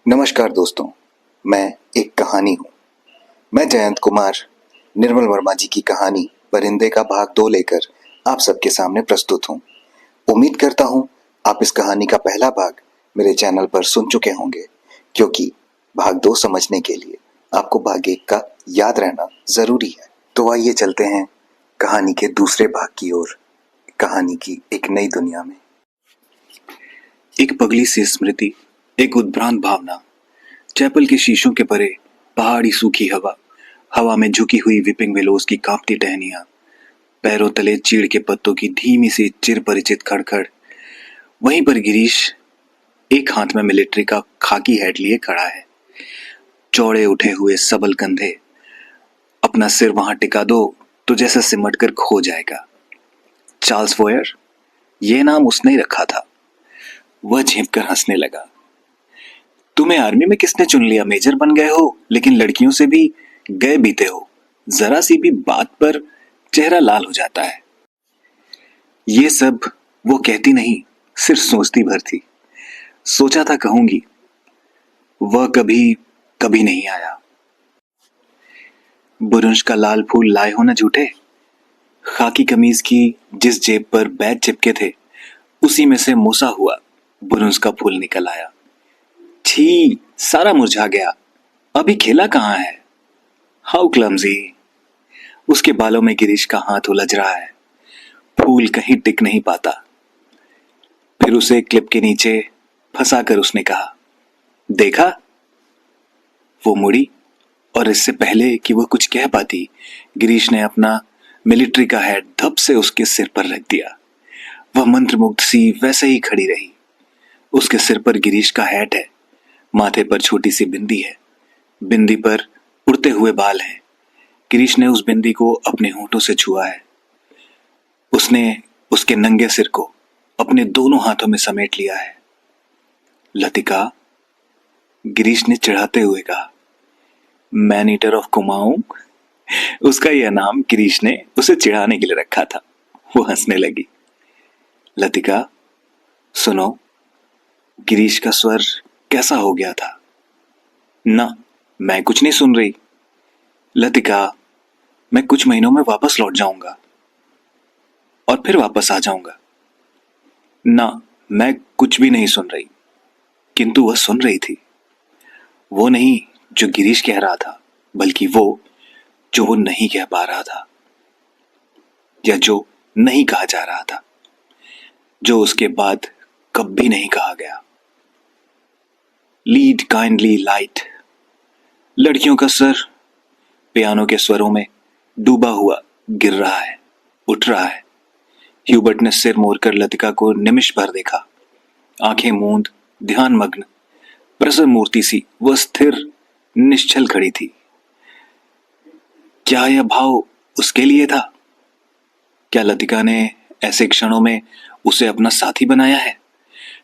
नमस्कार दोस्तों, मैं एक कहानी हूँ। मैं जयंत कुमार निर्मल वर्मा जी की कहानी परिंदे का भाग 2 लेकर आप सबके सामने प्रस्तुत हूँ। उम्मीद करता हूँ आप इस कहानी का पहला भाग मेरे चैनल पर सुन चुके होंगे, क्योंकि भाग 2 समझने के लिए आपको भाग 1 का याद रहना जरूरी है। तो आइए चलते हैं कहानी के दूसरे भाग की ओर, कहानी की एक नई दुनिया में। एक पगली सी स्मृति, एक उद्भ्रांत भावना, चैपल के शीशों के परे पहाड़ी सूखी हवा में झुकी हुई विपिंग विलोज की कांपती टहनियां, पैरों तले चीड़ के पत्तों की धीमी सी चिर परिचित खड़खड़। वहीं पर गिरीश एक हाथ में मिलिट्री का खाकी हैट लिए खड़ा है, चौड़े उठे हुए सबल कंधे। अपना सिर वहां टिका दो तो जैसे सिमट कर खो जाएगा। चार्ल्स फोयर, यह नाम उसने ही रखा था। वह झेंप कर हंसने लगा। तुम्हें आर्मी में किसने चुन लिया? मेजर बन गए हो, लेकिन लड़कियों से भी गए बीते हो। जरा सी भी बात पर चेहरा लाल हो जाता है। ये सब वो कहती नहीं, सिर्फ सोचती भर थी। सोचा था कहूंगी, वह कभी कभी नहीं आया। बुरुंश का लाल फूल लाए हो न झूठे। खाकी कमीज की जिस जेब पर बैज चिपके थे, उसी में से मुसा हुआ बुरुंश का फूल निकल आया। छी, सारा मुरझा गया। अभी खिला कहाँ है? How clumsy. उसके बालों में गिरीश का हाथ उलझ रहा है। फूल कहीं टिक नहीं पाता। फिर उसे क्लिप के नीचे फंसाकर उसने कहा, देखा? वो मुड़ी और इससे पहले कि वह कुछ कह पाती, गिरीश ने अपना मिलिट्री का हैट धप से उसके सिर पर रख दिया। वह मंत्रमुग्ध सी वैसे ही खड़ी रही। उसके सिर पर गिरीश का हैट है, माथे पर छोटी सी बिंदी है, बिंदी पर उड़ते हुए बाल हैं। गिरीश ने उस बिंदी को अपने होंठों से छुआ है। उसने उसके नंगे सिर को अपने दोनों हाथों में समेट लिया है। लतिका, गिरीश ने चिढ़ाते हुए कहा। Man eater of Kumaon. उसका यह नाम गिरीश ने उसे चिढ़ाने के लिए रखा था। वो हंसने लगी। लतिका, सुनो। गिरीश का स्वर कैसा हो गया था। ना, मैं कुछ नहीं सुन रही। लतिका, मैं कुछ महीनों में वापस लौट जाऊंगा और फिर वापस आ जाऊंगा। ना, मैं कुछ भी नहीं सुन रही। किंतु वह सुन रही थी। वो नहीं जो गिरीश कह रहा था, बल्कि वो जो वो नहीं कह पा रहा था, या जो नहीं कहा जा रहा था, जो उसके बाद कभी नहीं कहा गया। Lead kindly light. लड़कियों का सर पियानो के स्वरों में डूबा हुआ गिर रहा है, उठ रहा है। ह्यूबर्ट ने सिर मोड़कर लतिका को निमिष भर देखा। आंखें मूंद, ध्यान मग्न, प्रसन्न मूर्ति सी वह स्थिर निश्चल खड़ी थी। क्या यह भाव उसके लिए था? क्या लतिका ने ऐसे क्षणों में उसे अपना साथी बनाया है?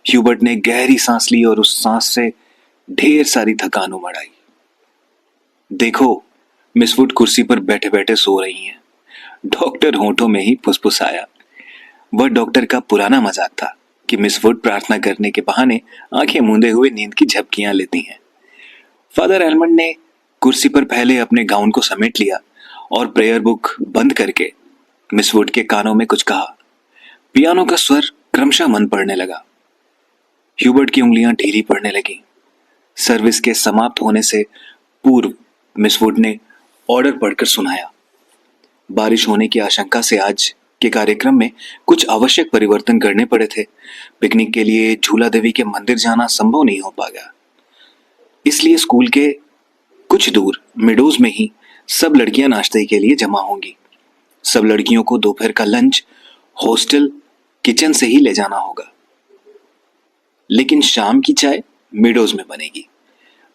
ह्यूबर्ट ने गहरी सांस ली और उस सांस से ढेर सारी थकान उमड़ आई। देखो, मिस वुड कुर्सी पर बैठे बैठे सो रही हैं। डॉक्टर होंठों में ही फुसफुसाया। वह डॉक्टर का पुराना मजाक था कि मिस वुड प्रार्थना करने के बहाने आंखें मूंदे हुए नींद की झपकियां लेती हैं। फादर एलमंड ने कुर्सी पर पहले अपने गाउन को समेट लिया और प्रेयर बुक बंद करके मिस वुड के कानों में कुछ कहा। पियानो का स्वर क्रमशः मन पड़ने लगा। ह्यूबर्ट की उंगलियां ढीली पड़ने लगीं। सर्विस के समाप्त होने से पूर्व मिस वुड ने ऑर्डर पढ़कर सुनाया। बारिश होने की आशंका से आज के कार्यक्रम में कुछ आवश्यक परिवर्तन करने पड़े थे। पिकनिक के लिए झूला देवी के मंदिर जाना संभव नहीं हो पाया, इसलिए स्कूल के कुछ दूर मेडोज में ही सब लड़कियां नाश्ते के लिए जमा होंगी। सब लड़कियों को दोपहर का लंच हॉस्टल किचन से ही ले जाना होगा, लेकिन शाम की चाय मेडोज में बनेगी।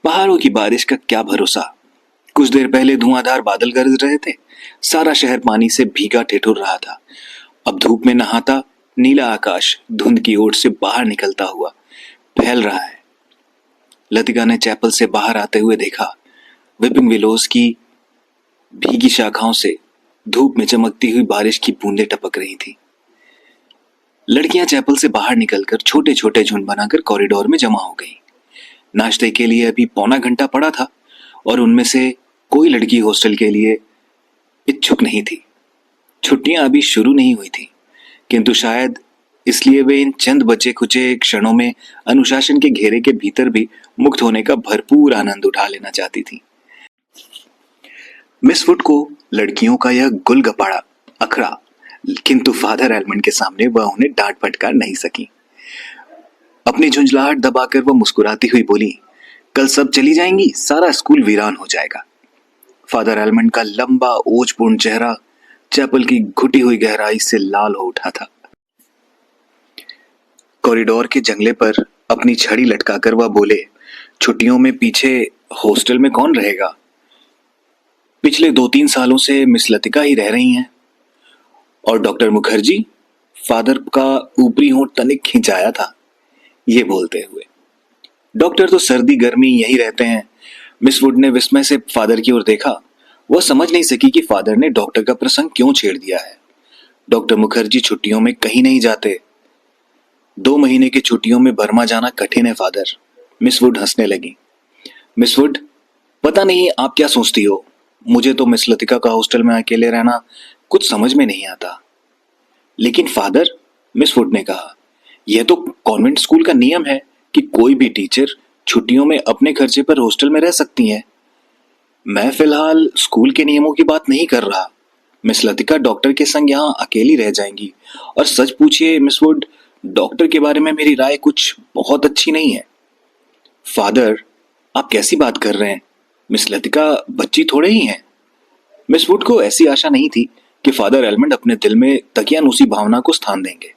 पहाड़ों की बारिश का क्या भरोसा। कुछ देर पहले धुआंधार बादल गरज रहे थे। सारा शहर पानी से भीगा ठिठुर रहा था। अब धूप में नहाता नीला आकाश धुंध की ओर से बाहर निकलता हुआ फैल रहा है। लतिका ने चैपल से बाहर आते हुए देखा। विपिंग विलोज की भीगी शाखाओं से धूप में चमकती हुई बारिश की बूंदें टपक रही थी। लड़कियां चैपल से बाहर निकलकर छोटे छोटे झुंड बनाकर कॉरिडोर में जमा हो गईं। नाश्ते के लिए अभी पौना घंटा पड़ा था और उनमें से कोई लड़की हॉस्टल के लिए इच्छुक नहीं थी। छुट्टियां अभी शुरू नहीं हुई थी, किंतु शायद इसलिए वे इन चंद बचे खुचे क्षणों में अनुशासन के घेरे के भीतर भी मुक्त होने का भरपूर आनंद उठा लेना चाहती थी। मिस वुड को लड़कियों का यह गुलगपाड़ा अखड़ा, किंतु फादर एलमंड के सामने वह उन्हें डांट फटकार नहीं सकी। अपनी झुंझलाहट दबाकर वह मुस्कुराती हुई बोली, कल सब चली जाएंगी, सारा स्कूल वीरान हो जाएगा। फादर एलमंड का लंबा ओजपूर्ण चेहरा चैपल की घुटी हुई गहराई से लाल हो उठा था। कॉरिडोर के जंगले पर अपनी छड़ी लटकाकर वह बोले, छुट्टियों में पीछे हॉस्टल में कौन रहेगा? पिछले 2-3 सालों से मिस लतिका ही रह रही हैं। और डॉक्टर मुखर्जी? फादर का ऊपरी होंठ तनिक खिंचाया था ये बोलते हुए। डॉक्टर तो सर्दी गर्मी यही रहते हैं। मिस वुड ने विस्मय से फादर की ओर देखा। वह समझ नहीं सकी कि फादर ने डॉक्टर का प्रसंग क्यों छेड़ दिया है। डॉक्टर मुखर्जी छुट्टियों में कहीं नहीं जाते। 2 महीने की छुट्टियों में बर्मा जाना कठिन है फादर। मिस वुड हंसने लगी। मिस वुड, पता नहीं आप क्या सोचती हो, मुझे तो मिस लतिका का हॉस्टल में अकेले रहना कुछ समझ में नहीं आता। लेकिन फादर, मिस वुड ने कहा, यह तो कॉन्वेंट स्कूल का नियम है कि कोई भी टीचर छुट्टियों में अपने खर्चे पर हॉस्टल में रह सकती हैं। मैं फिलहाल स्कूल के नियमों की बात नहीं कर रहा। मिस लतिका डॉक्टर के संग यहाँ अकेली रह जाएंगी। और सच पूछिए मिस वुड, डॉक्टर के बारे में मेरी राय कुछ बहुत अच्छी नहीं है। फादर, आप कैसी बात कर रहे हैं? मिस लतिका बच्ची थोड़े ही हैं। मिस वुड को ऐसी आशा नहीं थी कि फादर एलमंड अपने दिल में तकियानुसी भावना को स्थान देंगे।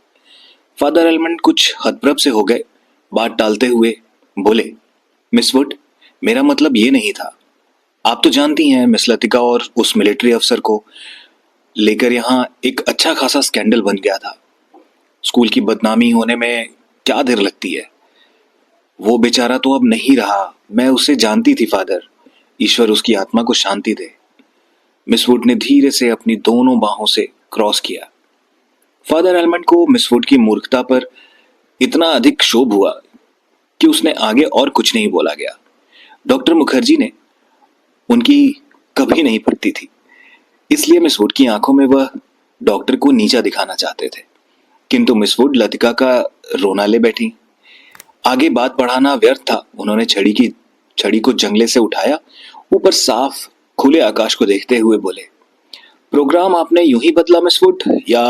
फादर एलमंड कुछ हतप्रभ से हो गए। बात टालते हुए बोले, मिस वुड, मेरा मतलब ये नहीं था। आप तो जानती हैं मिस लतिका और उस मिलिट्री अफसर को लेकर यहाँ एक अच्छा खासा स्कैंडल बन गया था। स्कूल की बदनामी होने में क्या देर लगती है। वो बेचारा तो अब नहीं रहा। मैं उसे जानती थी फादर। ईश्वर उसकी आत्मा को शांति दे। मिस वुड ने धीरे से अपनी दोनों बाहों से क्रॉस किया। फादर एलमंड को मिस वुड की मूर्खता पर इतना अधिक क्षोभ हुआ कि उसने आगे और कुछ नहीं बोला गया। डॉक्टर मुखर्जी ने उनकी कभी नहीं पड़ती थी, इसलिए मिस वुड की आंखों में वह डॉक्टर को नीचा दिखाना चाहते थे। किंतु मिस वुड लतिका का रोना ले बैठी। आगे बात बढ़ाना व्यर्थ था। उन्होंने छड़ी को जंगले से उठाया, ऊपर साफ खुले आकाश को देखते हुए बोले, प्रोग्राम आपने यूं ही बदला मिस वुड, या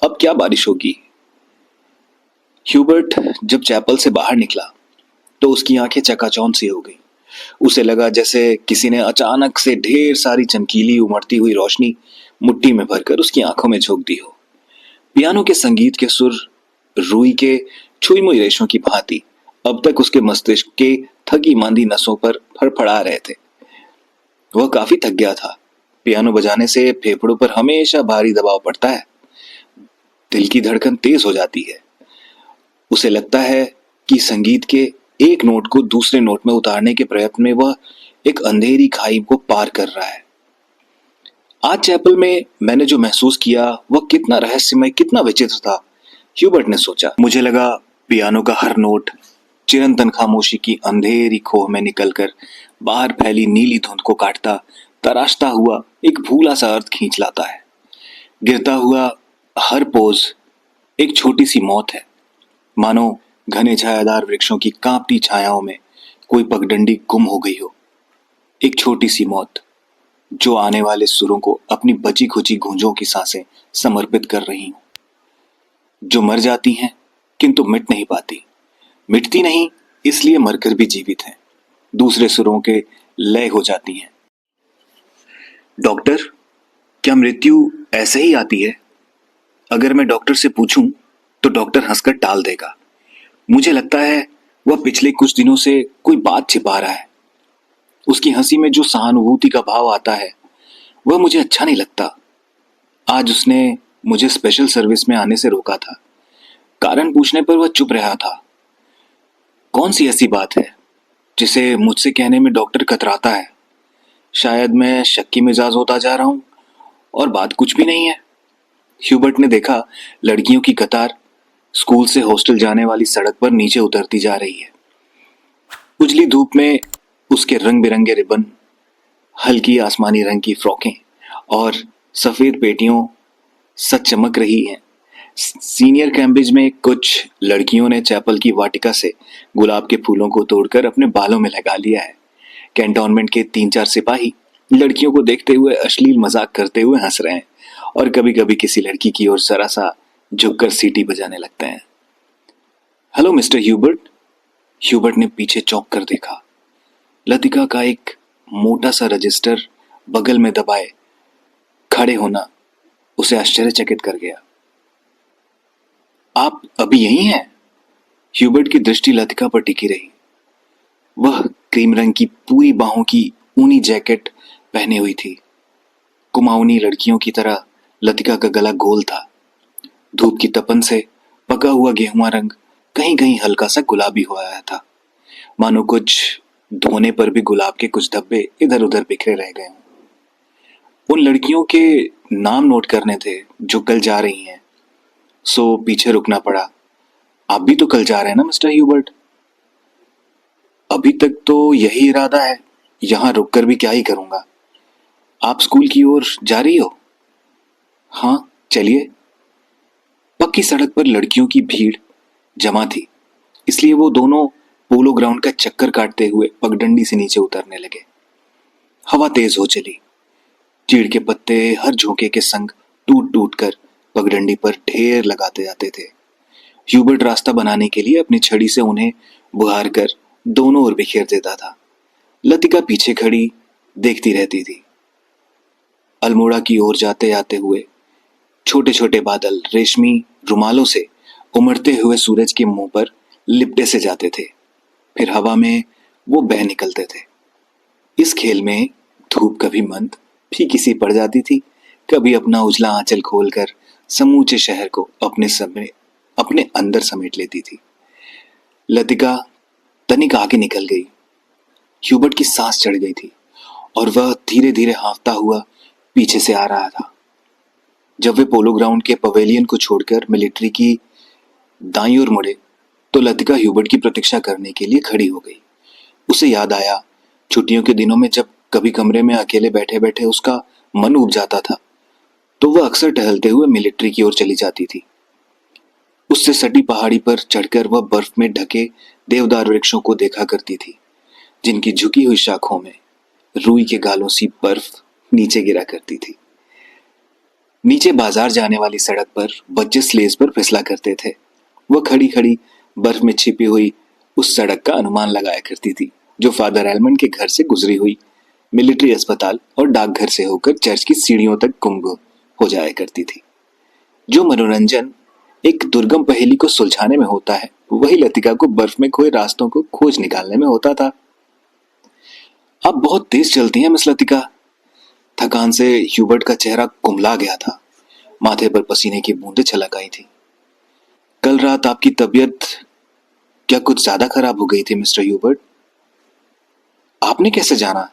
अब क्या बारिश होगी? ह्यूबर्ट जब चैपल से बाहर निकला तो उसकी आंखें चकाचौंध सी हो गई। उसे लगा जैसे किसी ने अचानक से ढेर सारी चमकीली उमड़ती हुई रोशनी मुट्ठी में भरकर उसकी आंखों में झोंक दी हो। पियानो के संगीत के सुर रुई के छुई मुई रेशों की भांति अब तक उसके मस्तिष्क के थकी मांदी नसों पर फड़फड़ा रहे थे। वह काफी थक गया था। पियानो बजाने से फेफड़ों पर हमेशा भारी दबाव पड़ता है। दिल की धड़कन तेज हो जाती है। उसे लगता है कि संगीत के एक नोट को दूसरे नोट में उतारने के प्रयत्न में वह एक अंधेरी खाई को पार कर रहा है। आज चैपल में मैंने जो महसूस किया वह कितना रहस्यमय, कितना विचित्र था, ह्यूबर्ट ने सोचा। मुझे लगा पियानो का हर नोट चिरंतन खामोशी की अंधेरी खोह में निकलकर बाहर फैली नीली धुंध को काटता, तराशता हुआ एक भूला सा अर्थ खींच लाता है। गिरता हुआ हर पोज एक छोटी सी मौत है, मानो घने छायादार वृक्षों की कांपती छायाओं में कोई पगडंडी गुम हो गई हो। एक छोटी सी मौत जो आने वाले सुरों को अपनी बची खुची गूंजों की सांसें समर्पित कर रही हो, जो मर जाती हैं किंतु मिट नहीं पाती। मिटती नहीं इसलिए मरकर भी जीवित हैं, दूसरे सुरों के लय हो जाती हैं। डॉक्टर, क्या मृत्यु ऐसे ही आती है? अगर मैं डॉक्टर से पूछूं तो डॉक्टर हंसकर टाल देगा। मुझे लगता है वह पिछले कुछ दिनों से कोई बात छिपा रहा है। उसकी हंसी में जो सहानुभूति का भाव आता है वह मुझे अच्छा नहीं लगता। आज उसने मुझे स्पेशल सर्विस में आने से रोका था। कारण पूछने पर वह चुप रहा था। कौन सी ऐसी बात है जिसे मुझसे कहने में डॉक्टर कतराता है? शायद मैं शक्की मिजाज होता जा रहा हूं और बात कुछ भी नहीं है। ह्यूबर्ट ने देखा लड़कियों की कतार स्कूल से हॉस्टल जाने वाली सड़क पर नीचे उतरती जा रही है। उजली धूप में उसके रंग बिरंगे रिबन, हल्की आसमानी रंग की फ्रॉकें और सफेद पेटियों सच चमक रही हैं। सीनियर कैम्ब्रिज में कुछ लड़कियों ने चैपल की वाटिका से गुलाब के फूलों को तोड़कर अपने बालों में लगा लिया है। कैंटोनमेंट के 3-4 सिपाही लड़कियों को देखते हुए अश्लील मजाक करते हुए हंस रहे हैं और कभी कभी किसी लड़की की ओर जरा सा झुककर सीटी बजाने लगते हैं। Hello mister Hubert. ह्यूबर्ट ने पीछे चौंक कर देखा। लतिका का एक मोटा सा रजिस्टर बगल में दबाए खड़े होना उसे आश्चर्यचकित कर गया। आप अभी यहीं हैं? ह्यूबर्ट की दृष्टि लतिका पर टिकी रही। वह क्रीम रंग की पूरी बाहों की ऊनी जैकेट पहने हुई थी। कुमाऊनी लड़कियों की तरह लतिका का गला गोल था। धूप की तपन से पका हुआ गेहुआ रंग कहीं कहीं हल्का सा गुलाबी हो आया था, मानो कुछ धोने पर भी गुलाब के कुछ धब्बे इधर उधर बिखरे रह गए हों। उन लड़कियों के नाम नोट करने थे जो कल जा रही हैं, सो पीछे रुकना पड़ा। आप भी तो कल जा रहे हैं ना मिस्टर ह्यूबर्ट? अभी तक तो यही इरादा है, यहां रुककर भी क्या ही करूंगा। आप स्कूल की ओर जा रही हो? हाँ चलिए। पक्की सड़क पर लड़कियों की भीड़ जमा थी, इसलिए वो दोनों पोलो ग्राउंड का चक्कर काटते हुए पगडंडी से नीचे उतरने लगे। हवा तेज हो चली। चीड़ के पत्ते हर झोंके के संग टूट टूट कर पगडंडी पर ढेर लगाते जाते थे। ह्यूबर्ट रास्ता बनाने के लिए अपनी छड़ी से उन्हें बुहार कर दोनों ओर बिखेर देता था। लतिका पीछे खड़ी देखती रहती थी। अल्मोड़ा की ओर जाते आते हुए छोटे छोटे बादल रेशमी रुमालों से उमड़ते हुए सूरज के मुंह पर लिपटे से जाते थे, फिर हवा में वो बह निकलते थे। इस खेल में धूप कभी मंद फीकी सी पड़ जाती थी, कभी अपना उजला आंचल खोलकर समूचे शहर को अपने अंदर समेट लेती थी। लतिका तनिक आगे निकल गई। ह्यूबर्ट की सांस चढ़ गई थी और वह धीरे धीरे हाँफता हुआ पीछे से आ रहा था। जब वे पोलो ग्राउंड के पवेलियन को छोड़कर मिलिट्री की दाईं ओर मुड़े तो लतिका ह्यूबर्ट की प्रतीक्षा करने के लिए खड़ी हो गई। उसे याद आया, छुट्टियों के दिनों में जब कभी कमरे में अकेले बैठे बैठे उसका मन उब जाता था तो वह अक्सर टहलते हुए मिलिट्री की ओर चली जाती थी। उससे सटी पहाड़ी पर चढ़कर वह बर्फ में ढके देवदार वृक्षों को देखा करती थी, जिनकी झुकी हुई शाखों में रुई के गालों सी बर्फ नीचे गिरा करती थी। नीचे बाजार जाने वाली सड़क पर बच्चे स्लेज पर फिसला करते थे। वह खड़ी खड़ी बर्फ में छिपी हुई उस सड़क का अनुमान लगाया करती थी जो फादर एलमंड के घर से गुजरी हुई मिलिट्री अस्पताल और डाकघर से होकर चर्च की सीढ़ियों तक गुम हो जाया करती थी। जो मनोरंजन एक दुर्गम पहेली को सुलझाने में होता है, वही लतिका को बर्फ में खोए रास्तों को खोज निकालने में होता था। आप बहुत तेज चलती हैं मिस लतिका। थकान से ह्यूबर्ट का चेहरा कुम्हला गया था, माथे पर पसीने की बूंदें छलक आई थी। कल रात आपकी तबीयत क्या कुछ ज्यादा खराब हो गई थी मिस्टर ह्यूबर्ट? आपने कैसे जाना?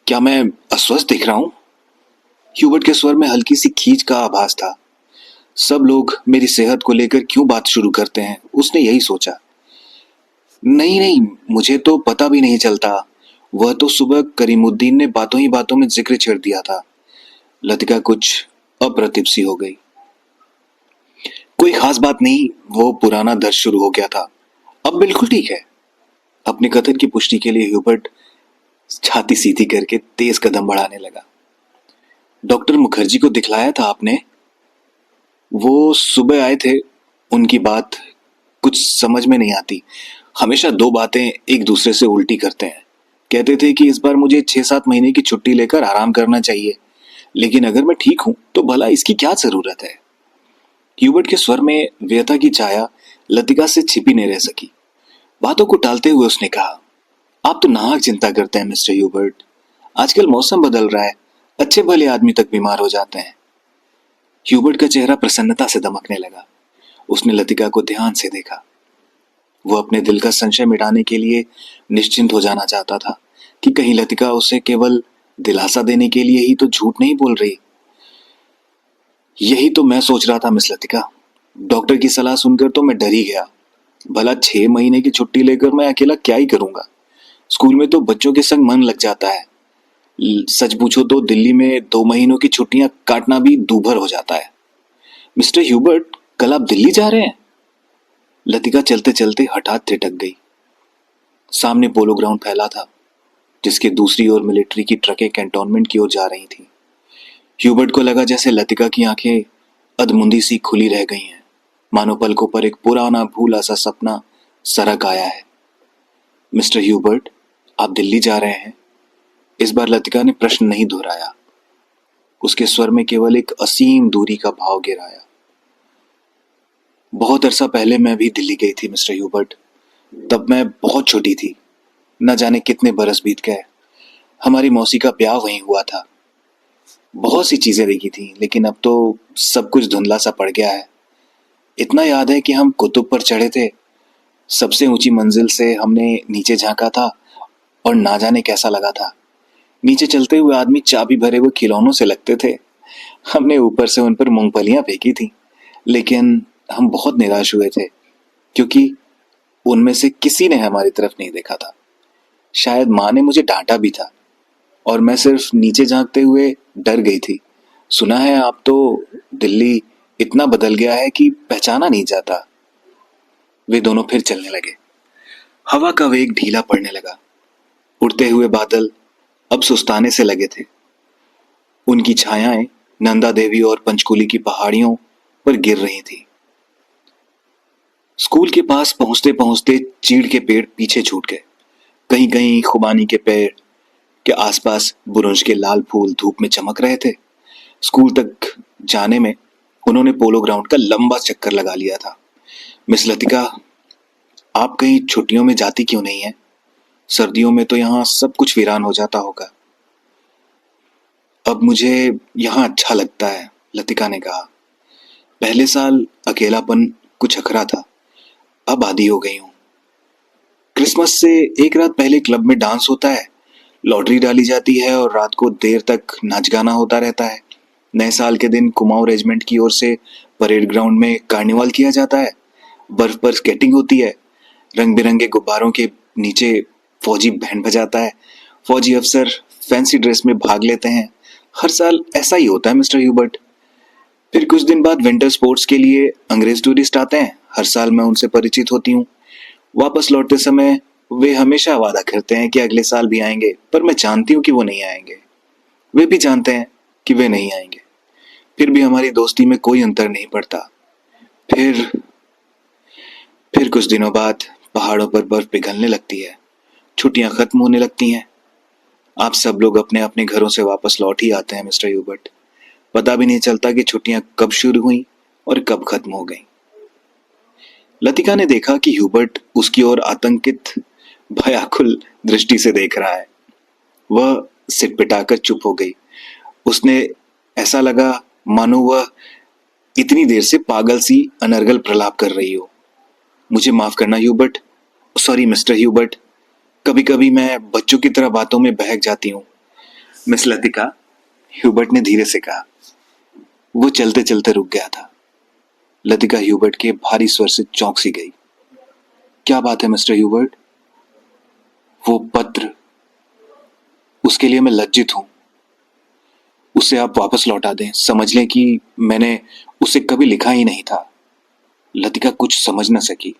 क्या मैं अस्वस्थ दिख रहा हूं? ह्यूबर्ट के स्वर में हल्की सी खींच का आभास था। सब लोग मेरी सेहत को लेकर क्यों बात शुरू करते हैं, उसने यही सोचा। नहीं नहीं, मुझे तो पता भी नहीं चलता। वह तो सुबह करीमुद्दीन ने बातों ही बातों में जिक्र छेड़ दिया था। लतिका कुछ अप्रतिभ सी हो गई। कोई खास बात नहीं, वो पुराना दर्द शुरू हो गया था, अब बिल्कुल ठीक है। अपने कथन की पुष्टि के लिए ह्यूबर्ट छाती सीधी करके तेज कदम बढ़ाने लगा। डॉक्टर मुखर्जी को दिखलाया था आपने? वो सुबह आए थे। उनकी बात कुछ समझ में नहीं आती, हमेशा दो बातें एक दूसरे से उल्टी करते हैं। कहते थे कि इस बार मुझे 6-7 महीने की छुट्टी लेकर आराम करना चाहिए, लेकिन अगर मैं ठीक हूं तो भला इसकी क्या जरूरत है? ह्यूबर्ट के स्वर में व्यथा की छाया लतिका से छिपी नहीं रह सकी। बातों को टालते हुए उसने कहा, आप तो नाहक चिंता करते हैं मिस्टर ह्यूबर्ट। आजकल मौसम बदल रहा है, अच्छे भले आदमी तक बीमार हो जाते हैं। ह्यूबर्ट का चेहरा प्रसन्नता से दमकने लगा। उसने लतिका को ध्यान से देखा। वो अपने दिल का संशय मिटाने के लिए निश्चिंत हो जाना चाहता था कि कहीं लतिका उसे केवल दिलासा देने के लिए ही तो झूठ नहीं बोल रही। यही तो मैं सोच रहा था मिस लतिका। डॉक्टर की सलाह सुनकर तो मैं डर ही गया। भला 6 महीने की छुट्टी लेकर मैं अकेला क्या ही करूंगा। स्कूल में तो बच्चों के संग मन लग जाता है। सच पूछो तो दिल्ली में 2 महीनों की छुट्टियां काटना भी दूभर हो जाता है। मिस्टर ह्यूबर्ट, कल आप दिल्ली जा रहे हैं? लतिका चलते चलते हठात थिटक गई। सामने पोलो ग्राउंड फैला था, जिसके दूसरी ओर मिलिट्री की ट्रकें कैंटोनमेंट की ओर जा रही थी। ह्यूबर्ट को लगा जैसे लतिका की आंखें अधमुंदी सी खुली रह गई हैं, मानो पलकों पर एक पुराना भूला सा सपना सरक आया है। मिस्टर ह्यूबर्ट, आप दिल्ली जा रहे हैं? इस बार लतिका ने प्रश्न नहीं दोहराया। उसके स्वर में केवल एक असीम दूरी का भाव गिराया। बहुत अरसा पहले मैं भी दिल्ली गई थी मिस्टर ह्यूबर्ट। तब मैं बहुत छोटी थी, न जाने कितने बरस बीत गए। हमारी मौसी का ब्याह वहीं हुआ था। बहुत सी चीजें देखी थी, लेकिन अब तो सब कुछ धुंधला सा पड़ गया है। इतना याद है कि हम कुतुब पर चढ़े थे। सबसे ऊंची मंजिल से हमने नीचे झांका था और ना जाने कैसा लगा था। नीचे चलते हुए आदमी चाबी भरे हुए खिलौनों से लगते थे। हमने ऊपर से उन पर मूंगफलियां फेंकी थी, लेकिन हम बहुत निराश हुए थे, क्योंकि उनमें से किसी ने हमारी तरफ नहीं देखा था। शायद माँ ने मुझे डांटा भी था, और मैं सिर्फ नीचे झांकते हुए डर गई थी। सुना है आप तो दिल्ली इतना बदल गया है कि पहचाना नहीं जाता। वे दोनों फिर चलने लगे। हवा का वेग ढीला पड़ने लगा। उड़ते हुए बादल अब सुस्ताने से लगे थे। उनकी छायाएं नंदा देवी और पंचकुली की पहाड़ियों पर गिर रही थी। स्कूल के पास पहुंचते पहुंचते चीड़ के पेड़ पीछे छूट गए। कहीं कहीं खुबानी के पेड़ के आसपास बुरुंश के लाल फूल धूप में चमक रहे थे। स्कूल तक जाने में उन्होंने पोलो ग्राउंड का लंबा चक्कर लगा लिया था। मिस लतिका, आप कहीं छुट्टियों में जाती क्यों नहीं है? सर्दियों में तो यहाँ सब कुछ वीरान हो जाता होगा। अब मुझे यहाँ अच्छा लगता है, लतिका ने कहा। पहले साल अकेलापन कुछ अखरा था, अब आदी हो गई हूँ। क्रिसमस से एक रात पहले क्लब में डांस होता है, लॉटरी डाली जाती है और रात को देर तक नाच गाना होता रहता है। नए साल के दिन कुमाऊं रेजिमेंट की ओर से परेड ग्राउंड में कार्निवाल किया जाता है। बर्फ पर स्केटिंग होती है। रंग बिरंगे गुब्बारों के नीचे फौजी बैंड बजाता है। फौजी अफसर फैंसी ड्रेस में भाग लेते हैं। हर साल ऐसा ही होता है मिस्टर ह्यूबर्ट। फिर कुछ दिन बाद विंटर स्पोर्ट्स के लिए अंग्रेज टूरिस्ट आते हैं। हर साल मैं उनसे परिचित होती हूँ। वापस लौटते समय वे हमेशा वादा करते हैं कि अगले साल भी आएंगे, पर मैं जानती हूँ कि वो नहीं आएंगे। वे भी जानते हैं कि वे नहीं आएंगे। फिर भी हमारी दोस्ती में कोई अंतर नहीं पड़ता। फिर फिर कुछ दिनों बाद पहाड़ों पर बर्फ पिघलने लगती है। छुट्टियां खत्म होने लगती हैं। आप सब लोग अपने अपने घरों से वापस लौट ही आते हैं मिस्टर ह्यूबर्ट। पता भी नहीं चलता कि छुट्टियां कब शुरू हुई और कब खत्म हो गई। लतिका ने देखा कि ह्यूबर्ट उसकी ओर आतंकित भयाकुल दृष्टि से देख रहा है। वह सिटपिटाकर चुप हो गई। उसने ऐसा लगा मानो वह इतनी देर से पागल सी अनर्गल प्रलाप कर रही हो। मुझे माफ करना ह्यूबर्ट, सॉरी मिस्टर ह्यूबर्ट, कभी कभी मैं बच्चों की तरह बातों में बहक जाती हूँ। मिस लतिका, ह्यूबर्ट ने धीरे से कहा। वो चलते चलते रुक गया था। लतिका ह्यूबर्ट के भारी स्वर से चौंक सी गई। क्या बात है मिस्टर ह्यूबर्ट? वो पत्र, उसके लिए मैं लज्जित हूं। उसे आप वापस लौटा दें। समझ लें कि मैंने उसे कभी लिखा ही नहीं था। लतिका कुछ समझ न सकी।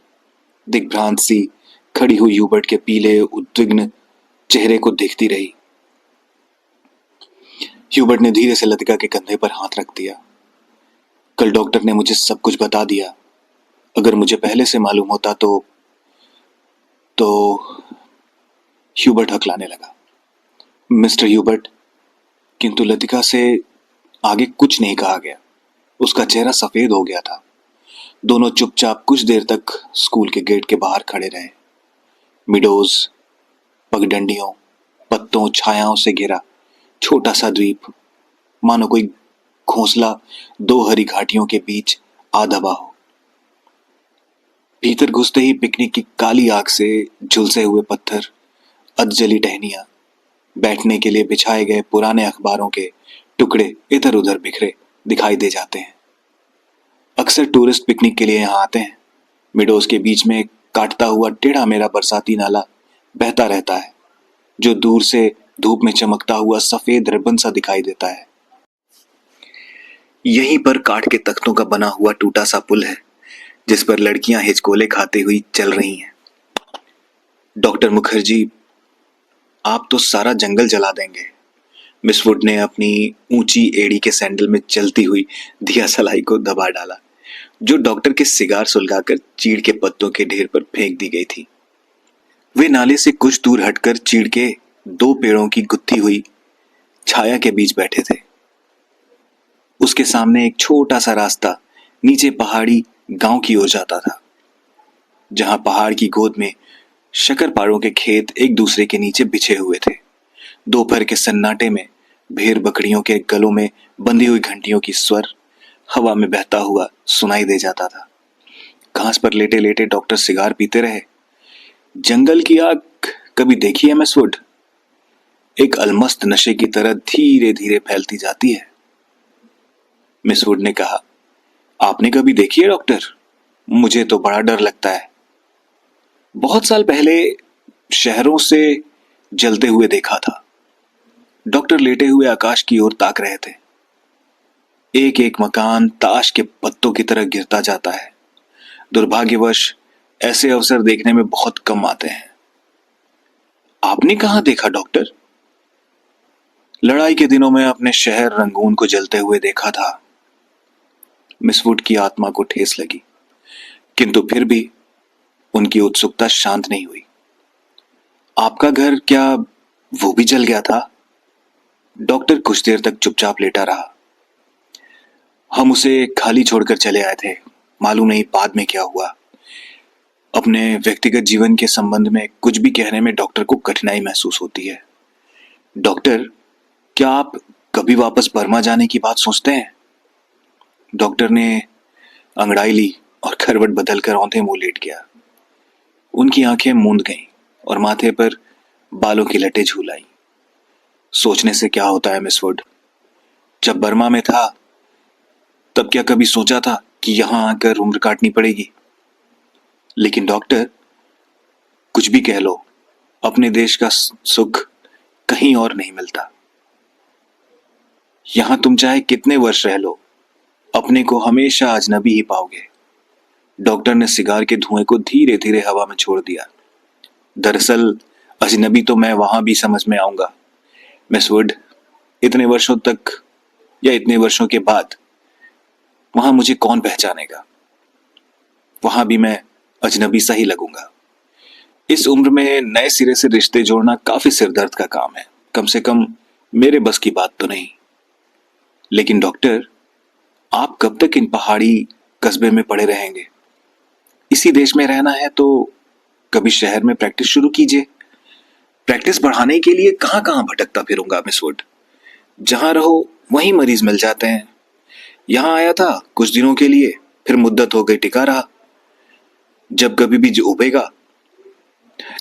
दिग्भ्रांत सी खड़ी हुई ह्यूबर्ट के पीले उद्विग्न चेहरे को देखती रही। ह्यूबर्ट ने धीरे से लतिका के कंधे पर हाथ रख दिया। कल डॉक्टर ने मुझे सब कुछ बता दिया। अगर मुझे पहले से मालूम होता तो ह्यूबर्ट हकलाने लगा। मिस्टर ह्यूबर्ट, किंतु लतिका से आगे कुछ नहीं कहा गया। उसका चेहरा सफेद हो गया था। दोनों चुपचाप कुछ देर तक स्कूल के गेट के बाहर खड़े रहे। मिडोज, पगडंडियों, पत्तों, छायाओं से घिरा छोटा सा द्वीप, मानो कोई घोंसला दो हरी घाटियों के बीच आ दबा हो। भीतर घुसते ही पिकनिक की काली आग से झुलसे हुए पत्थर, अधजली टहनियां, बैठने के लिए बिछाए गए पुराने अखबारों के टुकड़े इधर उधर बिखरे दिखाई दे जाते हैं। अक्सर टूरिस्ट पिकनिक के लिए यहाँ आते हैं। मिडोज के बीच में काटता हुआ टेढ़ा मेढ़ा बरसाती नाला बहता रहता है। जो दूर से धूप में चमकता हुआ सफेद रिबन सा दिखाई देता है। यहीं पर काठ के तख्तों का बना हुआ टूटा सा पुल है जिस पर लड़कियां हिचकोले खाते हुई चल रही हैं। डॉक्टर मुखर्जी, आप तो सारा जंगल जला देंगे। मिस वुड ने अपनी ऊंची एड़ी के सैंडल में चलती हुई दिया सलाई को दबा डाला जो डॉक्टर के सिगार सुलगाकर चीड़ के पत्तों के ढेर पर फेंक दी गई थी। वे नाले से कुछ दूर हटकर चीड़ के 2 पेड़ों की गुत्थी हुई छाया के बीच बैठे थे। उसके सामने एक छोटा सा रास्ता नीचे पहाड़ी गांव की ओर जाता था, जहां पहाड़ की गोद में शक्करपारों के खेत एक दूसरे के नीचे बिछे हुए थे। दोपहर के सन्नाटे में भेड़ बकरियों के गलों में बंधी हुई घंटियों की स्वर हवा में बहता हुआ सुनाई दे जाता था। घास पर लेटे लेटे डॉक्टर सिगार पीते रहे। जंगल की आग कभी देखी है मिस वुड? एक अलमस्त नशे की तरह धीरे धीरे फैलती जाती है। मिस वुड ने कहा, आपने कभी देखी है डॉक्टर? मुझे तो बड़ा डर लगता है। बहुत साल पहले शहरों से जलते हुए देखा था। डॉक्टर लेटे हुए आकाश की ओर ताक रहे थे। एक एक मकान ताश के पत्तों की तरह गिरता जाता है। दुर्भाग्यवश ऐसे अवसर देखने में बहुत कम आते हैं। आपने कहां देखा डॉक्टर? लड़ाई के दिनों में अपने शहर रंगून को जलते हुए देखा था। मिस वुड की आत्मा को ठेस लगी, किंतु फिर भी उनकी उत्सुकता शांत नहीं हुई। आपका घर क्या वो भी जल गया था? डॉक्टर कुछ देर तक चुपचाप लेटा रहा। हम उसे खाली छोड़कर चले आए थे। मालूम नहीं बाद में क्या हुआ। अपने व्यक्तिगत जीवन के संबंध में कुछ भी कहने में डॉक्टर को कठिनाई महसूस होती है। डॉक्टर, क्या आप कभी वापस बर्मा जाने की बात सोचते हैं? डॉक्टर ने अंगड़ाई ली और करवट बदलकर औंधे मुंह लेट गया। उनकी आंखें मूंद गईं और माथे पर बालों की लटें झूल आईं। सोचने से क्या होता है मिस वुड? जब बर्मा में था तब क्या कभी सोचा था कि यहां आकर उम्र काटनी पड़ेगी? लेकिन डॉक्टर, कुछ भी कह लो, अपने देश का सुख कहीं और नहीं मिलता। यहां तुम चाहे कितने वर्ष रह लो, अपने को हमेशा अजनबी ही पाओगे। डॉक्टर ने सिगार के धुएं को धीरे धीरे हवा में छोड़ दिया। दरअसल अजनबी तो मैं वहां भी समझ में आऊंगा मिस वुड। इतने वर्षों तक या इतने वर्षों के बाद वहां मुझे कौन पहचानेगा? वहां भी मैं अजनबी सा ही लगूंगा। इस उम्र में नए सिरे से रिश्ते जोड़ना काफी सिरदर्द का काम है। कम से कम मेरे बस की बात तो नहीं। लेकिन डॉक्टर, आप कब तक इन पहाड़ी कस्बे में पड़े रहेंगे? इसी देश में रहना है तो कभी शहर में प्रैक्टिस शुरू कीजिए। प्रैक्टिस बढ़ाने के लिए कहां कहां भटकता फिरूंगा मिस वुड। जहां रहो वहीं मरीज मिल जाते हैं। यहां आया था कुछ दिनों के लिए, फिर मुद्दत हो गई टिका रहा। जब कभी भी उबेगा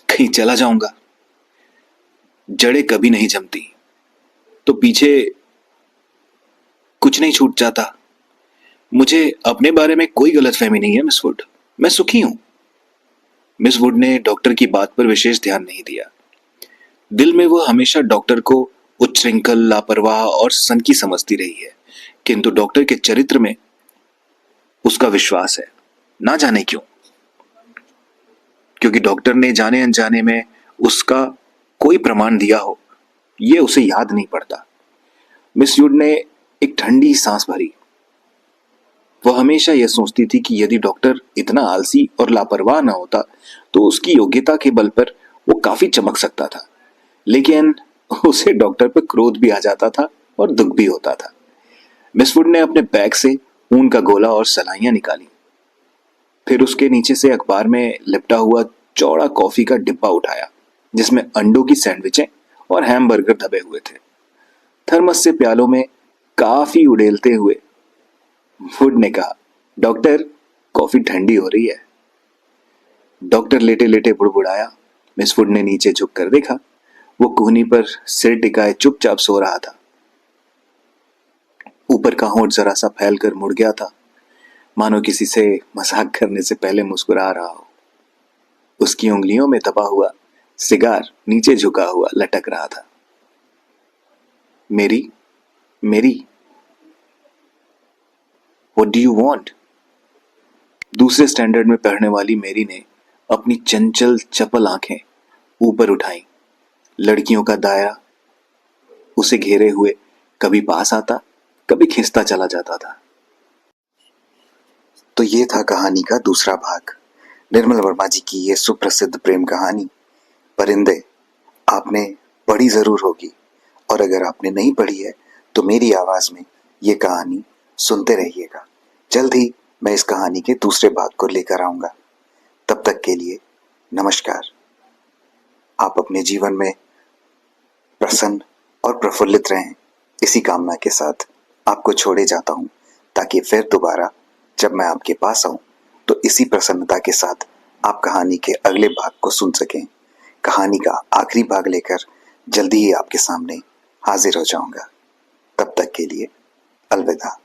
कहीं चला जाऊंगा। जड़ें कभी नहीं जमती तो पीछे कुछ नहीं छूट जाता। मुझे अपने बारे में कोई गलतफहमी नहीं है मिस वुड। मैं सुखी हूं। मिस वुड ने डॉक्टर की बात पर विशेष ध्यान नहीं दिया। दिल में वो हमेशा डॉक्टर को उच्छृंखल, लापरवाह और सनकी समझती रही है, किंतु डॉक्टर के चरित्र में उसका विश्वास है। ना जाने क्यों, क्योंकि डॉक्टर ने जाने अनजाने में उसका कोई प्रमाण दिया हो, यह उसे याद नहीं पड़ता। मिस वुड ने एक ठंडी सांस भरी। वह हमेशा यह सोचती थी कि यदि डॉक्टर इतना आलसी और लापरवाह न होता तो उसकी योग्यता के बल पर वो काफी चमक सकता था। लेकिन उसे डॉक्टर पर क्रोध भी आ जाता था और दुख भी होता था। मिस वुड ने अपने बैग से ऊन का गोला और सलाइयां निकाली। फिर उसके नीचे से अखबार में लिपटा हुआ चौड़ा कॉफी का डिब्बा उठाया जिसमें अंडों की सैंडविचें और हैमबर्गर दबे हुए थे। थर्मस से प्यालों में काफी उड़ेलते हुए वुड ने कहा, डॉक्टर, कॉफी ठंडी हो रही है। डॉक्टर लेटे लेटे बुड़बुड़ाया। मिस वुड ने नीचे झुक कर देखा। वो कोहनी पर सिर टिकाए चुपचाप सो रहा था। ऊपर का होंठ जरा सा फैल कर मुड़ गया था, मानो किसी से मजाक करने से पहले मुस्कुरा रहा हो। उसकी उंगलियों में दबा हुआ सिगार नीचे झुका हुआ लटक रहा था। मेरी मेरी व्हाट डू यू वांट? दूसरे स्टैंडर्ड में पढ़ने वाली मेरी ने अपनी चंचल चपल आंखें ऊपर उठाई। लड़कियों का दायरा उसे घेरे हुए कभी पास आता, कभी खिंचता चला जाता था। तो ये था कहानी का दूसरा भाग, निर्मल वर्मा जी की ये सुप्रसिद्ध प्रेम कहानी परिंदे। आपने पढ़ी जरूर होगी, और अगर आपने नहीं पढ़ी है तो मेरी आवाज में ये कहानी सुनते रहिएगा। जल्द ही मैं इस कहानी के दूसरे भाग को लेकर आऊंगा। तब तक के लिए नमस्कार। आप अपने जीवन में प्रसन्न और प्रफुल्लित रहें, इसी कामना के साथ आपको छोड़े जाता हूं, ताकि फिर दोबारा जब मैं आपके पास आऊं तो इसी प्रसन्नता के साथ आप कहानी के अगले भाग को सुन सकें। कहानी का आखिरी भाग लेकर जल्दी ही आपके सामने हाजिर हो जाऊंगा। तब तक के लिए अलविदा।